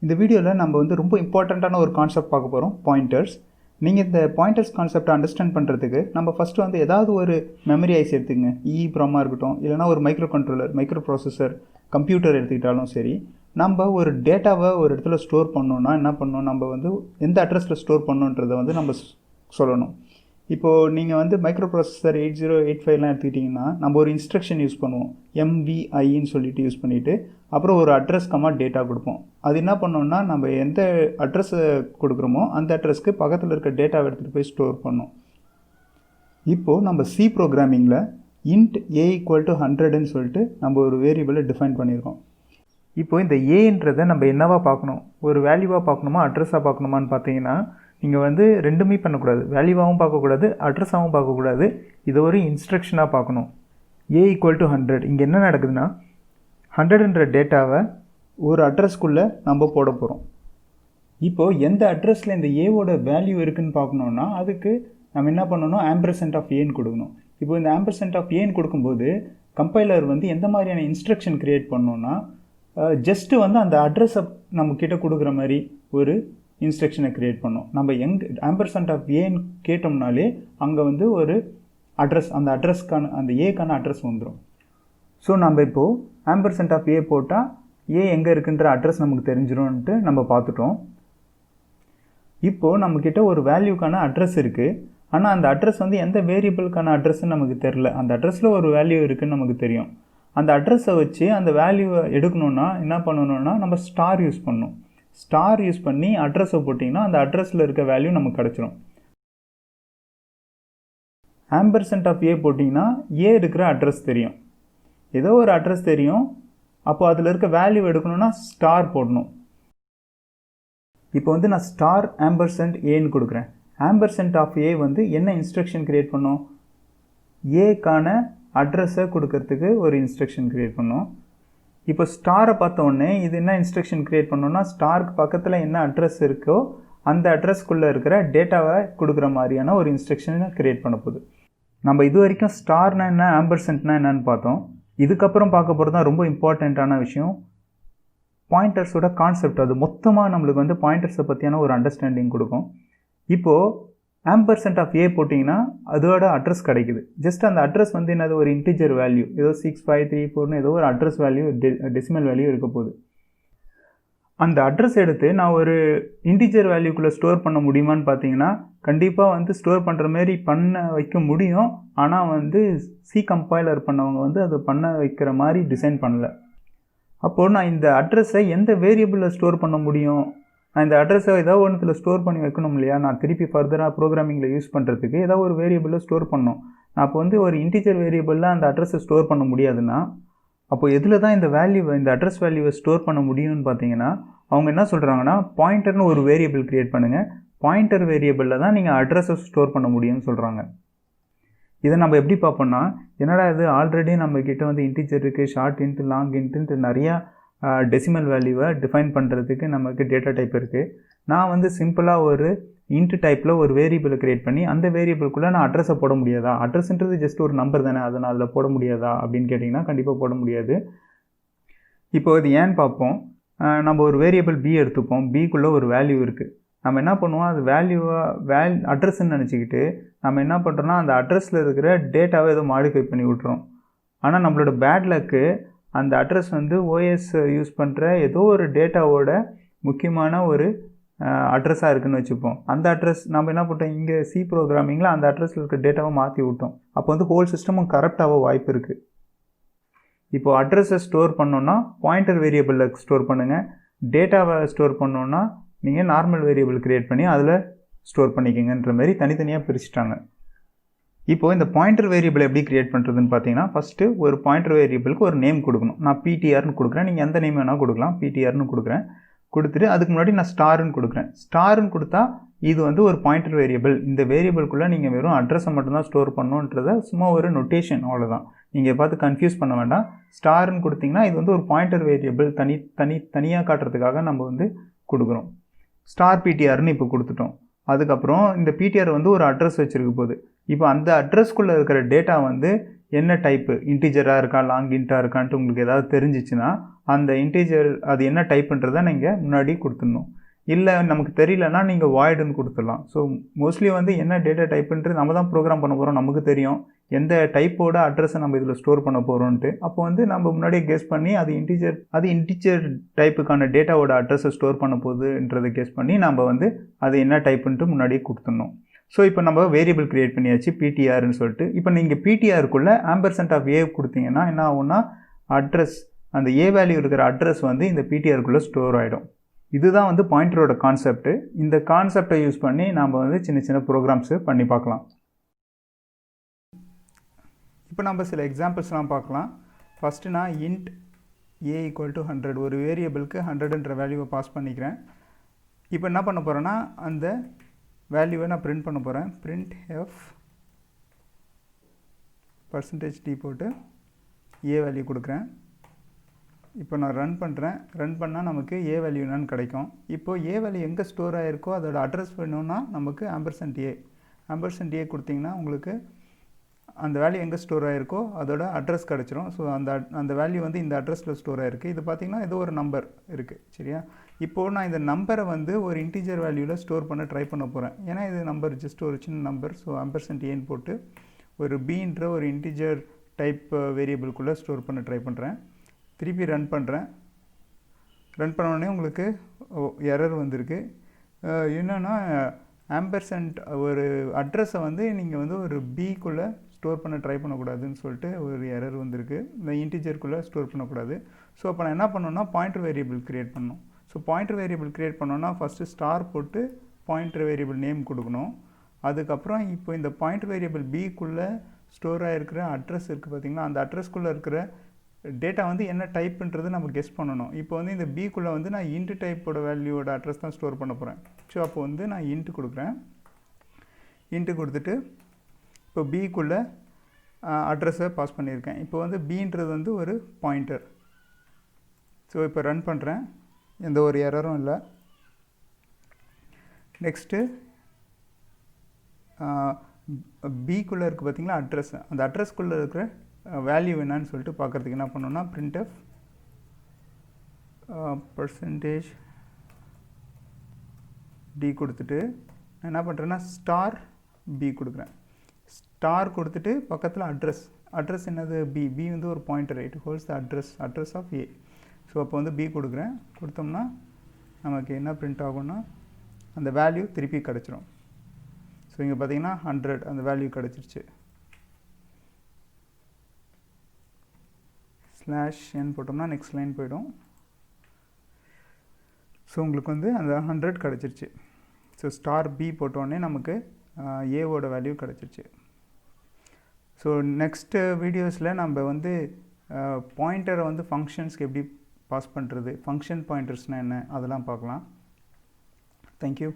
இந்த வீடியோவில் நம்ம ரொம்ப இம்பார்ட்டண்ட்டான ஒரு கான்செப்ட் பார்க்க போகிறோம், பாயிண்டர்ஸ். நீங்கள் இந்த பாயிண்டர்ஸ் கான்செப்டை அண்டர்ஸ்டாண்ட் பண்ணுறதுக்கு நம்ம ஃபஸ்ட்டு ஏதாவது ஒரு மெமரி ஐஸ் எடுத்துக்கங்க. EEPROM-ஆக இருக்கட்டும், இல்லைனா ஒரு micro controller, micro processor, computer எடுத்துக்கிட்டாலும் சரி. நம்ம ஒரு டேட்டாவை ஒரு இடத்துல ஸ்டோர் பண்ணோன்னா என்ன பண்ணணும், நம்ம எந்த அட்ரஸில் ஸ்டோர் பண்ணணுன்றதை நம்ம சொல்லணும். இப்போது நீங்கள் மைக்ரோ ப்ராசஸர் 8085 எடுத்துக்கிட்டிங்கன்னா நம்ம ஒரு இன்ஸ்ட்ரக்ஷன் யூஸ் பண்ணுவோம், MVIன்னு சொல்லிட்டு யூஸ் பண்ணிவிட்டு அப்புறம் ஒரு அட்ரஸ் டேட்டா கொடுப்போம். அது என்ன பண்ணோம்னா நம்ம எந்த அட்ரஸை கொடுக்குறோமோ அந்த அட்ரஸ்க்கு பக்கத்தில் இருக்க டேட்டாவை எடுத்துகிட்டு போய் ஸ்டோர் பண்ணோம். இப்போது நம்ம சி ப்ரோக்ராமிங்கில் int a = 100ன்னு சொல்லிட்டு நம்ம ஒரு வேரியபிளை டிஃபைன் பண்ணியிருக்கோம். இப்போது இந்த ஏன்றதை நம்ம என்னவா பார்க்கணும், ஒரு வேல்யூவாக பார்க்கணுமா அட்ரஸாக பார்க்கணுமான்னு பார்த்தீங்கன்னா நீங்கள் ரெண்டுமே பண்ணக்கூடாது. வேல்யூவாகவும் பார்க்கக்கூடாது, அட்ரஸாகவும் பார்க்கக்கூடாது. இதை ஒரு இன்ஸ்ட்ரக்ஷனாக பார்க்கணும். a = 100. இங்கே என்ன நடக்குதுன்னா 100ன்ற டேட்டாவை ஒரு அட்ரஸ்க்குள்ளே நம்ம போட போகிறோம். இப்போது எந்த அட்ரஸில் இந்த ஏவோட வேல்யூ இருக்குதுன்னு பார்க்கணுன்னா அதுக்கு நம்ம என்ன பண்ணணும், %(a)ன்னு கொடுக்கணும். இப்போது இந்த %(a)ன்னு கொடுக்கும்போது கம்பைலர் எந்த மாதிரியான இன்ஸ்ட்ரக்ஷன் க்ரியேட் பண்ணோன்னா ஜஸ்ட்டு அந்த அட்ரஸை நம்மக்கிட்ட கொடுக்குற மாதிரி ஒரு இன்ஸ்ட்ரக்ஷனை க்ரியேட் பண்ணோம். நம்ம %(a)ன்னு கேட்டோம்னாலே அங்கே ஒரு அட்ரஸ், அந்த அட்ரஸ்க்கான அந்த ஏக்கான அட்ரஸ் வந்துடும். ஸோ நம்ம இப்போது %(a) போட்டால் ஏ எங்கே இருக்குன்ற அட்ரஸ் நமக்கு தெரிஞ்சிடும்ன்ட்டு நம்ம பார்த்துட்டோம். இப்போது நம்மக்கிட்ட ஒரு வேல்யூக்கான அட்ரஸ் இருக்குது. ஆனால் அந்த அட்ரஸ் எந்த வேரியபிளுக்கான அட்ரஸ்ன்னு நமக்கு தெரில. அந்த அட்ரஸில் ஒரு வேல்யூ இருக்குதுன்னு நமக்கு தெரியும். அந்த அட்ரஸை வச்சு அந்த வேல்யூவை எடுக்கணுன்னா என்ன பண்ணணுன்னா நம்ம ஸ்டார் யூஸ் பண்ணணும். ஸ்டார் யூஸ் பண்ணி அட்ரஸை போட்டிங்கன்னா அந்த அட்ரஸில் இருக்க வேல்யூ நமக்கு கிடச்சிரும். %(a) போட்டிங்கன்னா ஏ இருக்கிற அட்ரஸ் தெரியும், ஏதோ ஒரு அட்ரஸ் தெரியும். அப்போ அதில் இருக்க வேல்யூ எடுக்கணும்னா ஸ்டார் போடணும். இப்போ நான் ஸ்டார் %(a)ன்னு கொடுக்குறேன். %(a) என்ன இன்ஸ்ட்ரக்ஷன் க்ரியேட் பண்ணோம், ஏக்கான அட்ரஸை கொடுக்கறதுக்கு ஒரு இன்ஸ்ட்ரக்ஷன் க்ரியேட் பண்ணோம். இப்போ ஸ்டாரை பார்த்த உடனே இது என்ன இன்ஸ்ட்ரக்ஷன் க்ரியேட் பண்ணோன்னா ஸ்டாருக்கு பக்கத்தில் என்ன அட்ரஸ் இருக்கோ அந்த அட்ரஸ்க்குள்ளே இருக்கிற டேட்டாவை கொடுக்குற மாதிரியான ஒரு இன்ஸ்ட்ரக்ஷனை க்ரியேட் பண்ண போகுது. நம்ம இது வரைக்கும் ஸ்டார்னா என்ன, ஆம்பர்சன்ட்னா என்னன்னு பார்த்தோம். இதுக்கப்புறம் பார்க்க போகிறது தான் ரொம்ப இம்பார்ட்டண்ட்டான விஷயம், பாயிண்டர்ஸோட கான்செப்ட். அது மொத்தமாக நம்மளுக்கு பாயிண்டர்ஸை பற்றியான ஒரு அண்டர்ஸ்டாண்டிங் கொடுக்கும். இப்போது %(a) போட்டிங்கன்னா அதோட அட்ரஸ் கிடைக்குது. ஜஸ்ட் அந்த அட்ரஸ் என்னது, ஒரு இன்டிஜர் வேல்யூ, ஏதோ 6534ன்னு ஏதோ ஒரு அட்ரஸ் வேல்யூ, டெசிமல் வேல்யூ இருக்க போகுது. அந்த அட்ரஸ் எடுத்து நான் ஒரு இன்டிஜர் வேல்யூக்குள்ளே ஸ்டோர் பண்ண முடியுமான்னு பார்த்தீங்கன்னா கண்டிப்பாக ஸ்டோர் பண்ணுற மாரி பண்ண வைக்க முடியும். ஆனால் சி கம்பைலர் பண்ணவங்க அதை பண்ண வைக்கிற மாதிரி டிசைன் பண்ணலை. அப்போது நான் இந்த அட்ரஸை எந்த வேரியபிளில் ஸ்டோர் பண்ண முடியும், நான் இந்த அட்ரஸை ஏதாவது ஒன்றுத்தில் ஸ்டோர் பண்ணி வைக்கணும் இல்லையா, நான் திருப்பி ஃபர்தராக ப்ரோக்ராமிங்கில் யூஸ் பண்ணுறதுக்கு ஏதாவது ஒரு வேரியபிளில் ஸ்டோர் பண்ணணும். நான் அப்போ ஒரு இன்டிஜர் வேரியபிளில் அந்த அட்ரஸை ஸ்டோர் பண்ண முடியாதுன்னா அப்போ எதில் தான் இந்த அட்ரஸ் வேல்யூவை ஸ்டோர் பண்ண முடியும்னு பார்த்தீங்கன்னா அவங்க என்ன சொல்கிறாங்கன்னா பாயிண்டர்னு ஒரு வேரியபிள் க்ரியேட் பண்ணுங்கள், பாயிண்டர் வேரியபிளில் தான் நீங்கள் அட்ரஸை ஸ்டோர் பண்ண முடியும்னு சொல்கிறாங்க. இதை நம்ம எப்படி பார்ப்போம்னா, என்னடா இது ஆல்ரெடி நம்மக்கிட்ட இன்டிஜர் இருக்குது, ஷார்ட் இன்ட்டு, லாங் இன்ட்டு நிறையா டெசிமல் வேல்யூவை டிஃபைன் பண்ணுறதுக்கு நமக்கு டேட்டா டைப் இருக்குது. நான் சிம்பிளாக ஒரு இன்ட் டைப்பில் ஒரு வேரியபிளை க்ரியேட் பண்ணி அந்த வேரியபிளுக்குள்ளே நான் அட்ரஸை போட முடியாதா, அட்ரஸ்ன்றது ஜஸ்ட் ஒரு நம்பர் தானே, அதை நான் அதில் போட முடியாதா அப்படின்னு கேட்டிங்கன்னா கண்டிப்பாக போட முடியாது. இப்போ இது ஏன்னு பார்ப்போம். நம்ம ஒரு வேரியபிள் பி எடுத்துப்போம், பிக்குள்ளே ஒரு வேல்யூ இருக்குது. நம்ம என்ன பண்ணுவோம், அது அட்ரஸ்ன்னு நினச்சிக்கிட்டு நம்ம என்ன பண்ணுறோன்னா அந்த அட்ரஸில் இருக்கிற டேட்டாவை ஏதோ மாடிஃபை பண்ணி விட்றோம். ஆனால் நம்மளோட பேட் லக்கு அந்த அட்ரஸ் ஓஎஸ் யூஸ் பண்ணுற ஏதோ ஒரு டேட்டாவோட முக்கியமான ஒரு அட்ரஸாக இருக்குதுன்னு வச்சுப்போம். அந்த அட்ரஸ் நம்ம என்ன பண்ணிட்டோம், இங்கே சி ப்ரோக்ராமிங்கில் அந்த அட்ரஸில் இருக்க டேட்டாவை மாற்றி விட்டோம். அப்போ ஹோல் சிஸ்டமும் கரெக்டாக வாய்ப்பு இருக்குது. இப்போது அட்ரஸை ஸ்டோர் பண்ணோன்னா பாயிண்டர் வேரியபிளில் ஸ்டோர் பண்ணுங்கள், டேட்டாவை ஸ்டோர் பண்ணோன்னா நீங்கள் நார்மல் வேரியபிள் க்ரியேட் பண்ணி அதில் ஸ்டோர் பண்ணிக்கங்கன்ற மாதிரி தனித்தனியாக பிரிச்சுட்டாங்க. இப்போது இந்த பாயிண்டர் வேரியபிள் எப்படி க்ரியேட் பண்ணுறதுன்னு பார்த்தீங்கன்னா ஃபஸ்ட்டு ஒரு பாயிண்டர் வேரியபிளுக்கு ஒரு நேம் கொடுக்கணும். நான் PTRன்னு கொடுக்குறேன், நீங்கள் எந்த நேம் வேணால் கொடுக்கலாம். PTRன்னு கொடுக்குறேன். கொடுத்துட்டு அதுக்கு முன்னாடி நான் ஸ்டார்ன்னு கொடுக்குறேன். ஸ்டார்ன்னு கொடுத்தா இது ஒரு பாயிண்டர் வேரியபிள். இந்த வேரியபிள்குள்ளே நீங்கள் வெறும் அட்ரஸை மட்டும்தான் ஸ்டோர் பண்ணணுன்றத சும்மா ஒரு நொட்டேஷன், அவ்வளோதான். நீங்கள் பார்த்து கன்ஃபியூஸ் பண்ண வேண்டாம். ஸ்டார்ன்னு கொடுத்தீங்கன்னா இது ஒரு பாயிண்டர் வேரியபிள் தனியாக காட்டுறதுக்காக நம்ம கொடுக்குறோம். ஸ்டார் PTRன்னு இப்போ கொடுத்துட்டோம். அதுக்கப்புறம் இந்த PTR ஒரு அட்ரஸ் வச்சுருக்க போகுது. இப்போ அந்த அட்ரஸ்க்குள்ளே இருக்கிற டேட்டா என்ன டைப்பு, இன்டிஜராக இருக்கா, லாங் இன்ட்டாக இருக்கான்ட்டு உங்களுக்கு ஏதாவது தெரிஞ்சிச்சுன்னா அந்த இன்டீஜர் அது என்ன டைப்புன்றதை நீங்கள் முன்னாடி கொடுத்துடணும். இல்லை நமக்கு தெரியலன்னா நீங்கள் வாய்டுன்னு கொடுத்துடலாம். ஸோ மோஸ்ட்லி வந்து என்ன டேட்டா டைப்புன்றது நம்ம தான் ப்ரோக்ராம் பண்ண போகிறோம், நமக்கு தெரியும் எந்த டைப்போட அட்ரஸை நம்ம இதில் ஸ்டோர் பண்ண போகிறோன்ட்டு. அப்போ வந்து நம்ம முன்னாடியே கெஸ் பண்ணி அது இன்டிஜர் டைப்புக்கான டேட்டாவோட அட்ரஸை ஸ்டோர் பண்ண போகுதுன்றதை கெஸ் பண்ணி நம்ம வந்து அது என்ன டைப்புன்ட்டு முன்னாடியே கொடுத்துடணும். ஸோ இப்போ நம்ம வேரியபிள் க்ரியேட் பண்ணியாச்சு பிடிஆர்னு சொல்லிட்டு. இப்போ நீங்கள் பிடிஆருக்குள்ளே %A கொடுத்தீங்கன்னா என்ன ஆகும்னா அட்ரஸ், அந்த ஏ வேல்யூ இருக்கிற அட்ரஸ் வந்து இந்த பிடிஆருக்குள்ளே ஸ்டோர் ஆகிடும். இதுதான் வந்து பாயிண்டரோட கான்செப்ட். இந்த கான்செப்டை யூஸ் பண்ணி நம்ம வந்து சின்ன சின்ன ப்ரோக்ராம்ஸு பண்ணி பார்க்கலாம். இப்போ நம்ம சில எக்ஸாம்பிள்ஸ்லாம் பார்க்கலாம். ஃபஸ்ட்டு நான் இன்ட் a = 100 ஒரு வேரியபிளுக்கு 100ன்ற வேல்யூவை பாஸ் பண்ணிக்கிறேன். இப்போ என்ன பண்ண போகிறேன்னா அந்த வேல்யூவை நான் பிரிண்ட் பண்ண போகிறேன். printf %d போட்டு a வேல்யூ கொடுக்குறேன். இப்போ நான் ரன் பண்ணுறேன். ரன் பண்ணால் நமக்கு ஏ வேல்யூ என்னன்னு கிடைக்கும். இப்போது ஏ வேல்யூ எங்கே ஸ்டோர் ஆகிருக்கோ அதோட அட்ரஸ் வேணும்னா நமக்கு $a கொடுத்திங்கன்னா உங்களுக்கு அந்த வேல்யூ எங்கே ஸ்டோர் ஆகிருக்கோ அதோட அட்ரஸ் கிடச்சிரும். ஸோ அந்த வேல்யூ வந்து இந்த அட்ரஸில் ஸ்டோர் ஆகிருக்கு. இது பார்த்திங்கன்னா ஏதோ ஒரு நம்பர் இருக்குது, சரியா? இப்போது நான் இந்த நம்பரை வந்து ஒரு இன்டீஜர் வேல்யூவில் ஸ்டோர் பண்ண ட்ரை பண்ண போகிறேன். ஏன்னா இது நம்பர் ஜஸ்ட் ஒரு சின்ன நம்பர். ஸோ $a போட்டு ஒரு bன்ற ஒரு இன்டீஜர் டைப் வேரியபிள்குள்ளே ஸ்டோர் பண்ண ட்ரை பண்ணுறேன். திருப்பி ரன் பண்ணுறேன். ரன் பண்ணோடனே உங்களுக்கு எரர் வந்திருக்கு. என்னென்னா ஆம்பர்சன்ட் ஒரு அட்ரஸை வந்து நீங்கள் வந்து ஒரு பிக்குள்ளே ஸ்டோர் பண்ண ட்ரை பண்ணக்கூடாதுன்னு சொல்லிட்டு ஒரு எரர் வந்திருக்கு. இந்த இன்டீஜருக்குள்ளே ஸ்டோர் பண்ணக்கூடாது. ஸோ அப்போ நான் என்ன பண்ணணும்னா பாயிண்டர் வேரியபிள் க்ரியேட் பண்ணணும். ஸோ பாயிண்டர் வேரியபிள் க்ரியேட் பண்ணோன்னா ஃபஸ்ட்டு ஸ்டார் போட்டு பாயிண்டர் வேரியபிள் நேம் கொடுக்கணும். அதுக்கப்புறம் இப்போ இந்த பாயிண்டர் வேரியபிள் பிக்குள்ளே ஸ்டோர் ஆகிருக்கிற அட்ரஸ் இருக்குது பார்த்திங்களா, அந்த அட்ரஸ்க்குள்ளே இருக்கிற டேட்டா வந்து என்ன டைப்புன்றது நம்ம கெஸ் பண்ணணும். இப்போ வந்து இந்த பிக்குள்ளே வந்து நான் இன்ட் டைப்போட வேல்யூவோட அட்ரஸ் தான் ஸ்டோர் பண்ண போகிறேன். ஸோ அப்போ வந்து நான் இன்ட்டு கொடுக்குறேன். இன்ட்டு கொடுத்துட்டு இப்போ பிக்குள்ளே அட்ரஸை பாஸ் பண்ணியிருக்கேன். இப்போ வந்து பின்றது வந்து ஒரு பாயிண்டர். ஸோ இப்போ ரன் பண்ணுறேன். எந்த ஒரு எரரும் இல்லை. நெக்ஸ்ட்டு பிக்குள்ளே இருக்குது பார்த்திங்களா அட்ரஸ், அந்த அட்ரஸ்க்குள்ளே இருக்கிற வேல்யூ என்னன்னு சொல்லிட்டு பார்க்குறதுக்கு என்ன பண்ணணும்னா printf %d கொடுத்துட்டு என்ன பண்ணுறேன்னா ஸ்டார் b கொடுக்குறேன். ஸ்டார் கொடுத்துட்டு பக்கத்தில் அட்ரஸ் என்னது b வந்து ஒரு pointer, it holds the address of a. So அப்போ வந்து b கொடுக்குறேன். கொடுத்தோம்னா நமக்கு என்ன பிரிண்ட் ஆகும்னா அந்த வேல்யூ திருப்பி கிடச்சிரும். ஸோ இங்கே பார்த்தீங்கன்னா 100 அந்த வேல்யூ கிடச்சிருச்சு. /n போட்டோம்னா நெக்ஸ்ட் லைன் போய்டும். ஸோ உங்களுக்கு வந்து அந்த 100 கிடச்சிருச்சு. ஸோ ஸ்டார் b போட்டோடனே நமக்கு ஏவோட வேல்யூ கிடச்சிருச்சு. ஸோ நெக்ஸ்ட்டு வீடியோஸில் நம்ம வந்து பாயிண்டரை வந்து ஃபங்க்ஷன்ஸ்க்கு எப்படி பாஸ் பண்ணுறது, ஃபங்க்ஷன் பாயிண்டர்ஸ்னால் என்ன, அதெல்லாம் பார்க்கலாம். தேங்க்யூ.